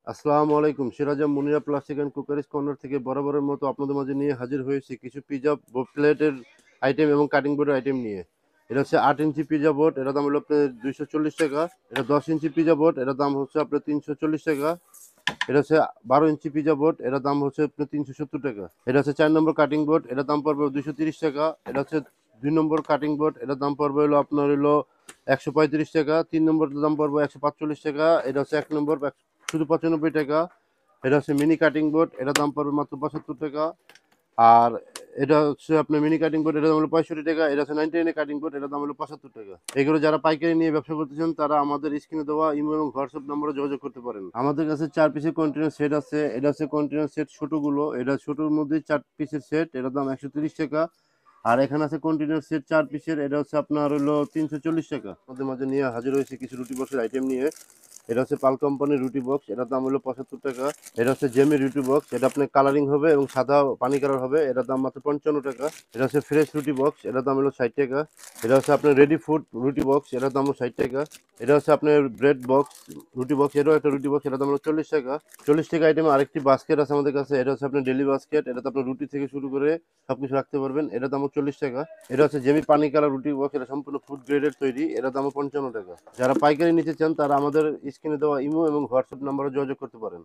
আসসালামু আলাইকুম। সিরাজাম মুনিরা plastic and cookeries corner থেকে বরাবরের মতো আপনাদের মাঝে নিয়ে হাজির হয়েছি কিছু পিজ্জা প্লেটের আইটেম এবং কাটিং বোর্ডের আইটেম নিয়ে। এটা হচ্ছে 8 ইঞ্চি পিজ্জা বোর্ড, এটার দাম হলো আপনার 240 টাকা। এটা 10 ইঞ্চি পিজ্জা বোর্ড, এটার দাম হচ্ছে আপনার 340 টাকা। এটা হচ্ছে 12 ইঞ্চি পিজ্জা বোর্ড, এটার দাম হচ্ছে আপনার 370 টাকা। এটা হচ্ছে 4 নম্বর কাটিং বোর্ড, এটার দাম পড়বে 230 টাকা। এটা হচ্ছে 2 নম্বর কাটিং বোর্ড, এটার দাম পড়বে হলো আপনার হলো 135 টাকা। 3 নম্বর দাম পড়বে 145 টাকা। এটা হচ্ছে 1 নম্বর শুধু 95 টাকা। এটা হচ্ছে মিনি কাটিং বোর্ড, এটার দাম পড়বে মাত্র 75 টাকা। আর এটা হচ্ছে আপনার মিনি কাটিং বোর্ড, এটার দাম হলো 65 টাকা। এটা হচ্ছে 99 কাটিং বোর্ড, এটার দাম হলো 75 টাকা। এগুলো যারা পাইকারি নিয়ে ব্যবসা করতেছেন তারা আমাদের স্ক্রিনে দেওয়া ইমো এবং হোয়াটসঅ্যাপ নম্বরে যোগাযোগ করতে পারেন। আমাদের কাছে 4 পিসের কন্টেনার সেট আছে। এটা হচ্ছে কন্টেনার সেট ছোটগুলো, এটা ছোটোর মধ্যে 4 পিসের সেট, এটার দাম 130 টাকা। আর এখানে আছে কন্টেনার সেট 4 পিসের, এটা হচ্ছে আপনার হলো 340 টাকা। আমাদের মাঝে নিয়ে হাজির হয়েছে কিছু রুটি বক্সের আইটেম নিয়ে। এটা হচ্ছে পাল কোম্পানির রুটি বক্স, এটার দাম হলো 75 টাকা। এটা হচ্ছে জেমি রুটি বক্স, এটা আপনার কালারিং হবে এবং সাদা পানি কালার হবে, এটার দাম মাত্র 55 টাকা। এটা হচ্ছে ফ্রেশ রুটি বক্স, এটার দাম হলো 60 টাকা। এটা হচ্ছে আপনার রেডি ফুড রুটি বক্স, এটার দাম হলো 60 টাকা। এটা হচ্ছে আপনার ব্রেড বক্স রুটি বক্স, এটাও একটা রুটি বক্স, এটার দাম হলো 40 টাকা। 40 টাকা আইটেম আরেকটি বাস্কেট আছে আমাদের কাছে, এটা হচ্ছে আপনার ডেলি বাস্কেট, এটাতে আপনার রুটি থেকে শুরু করে সবকিছু রাখতে পারবেন, এটার দাম 40 টাকা। এটা হচ্ছে জেমি পানি কালার রুটি বক্স, এটা সম্পূর্ণ ফুড গ্রেডের তৈরি, এটার দাম 55 টাকা। যারা পাইকারি নিতে চান তারা আমাদের স্ক্রিনে দেওয়া ইমো এবং হোয়াটসঅ্যাপ নাম্বারে যোগাযোগ করতে পারেন।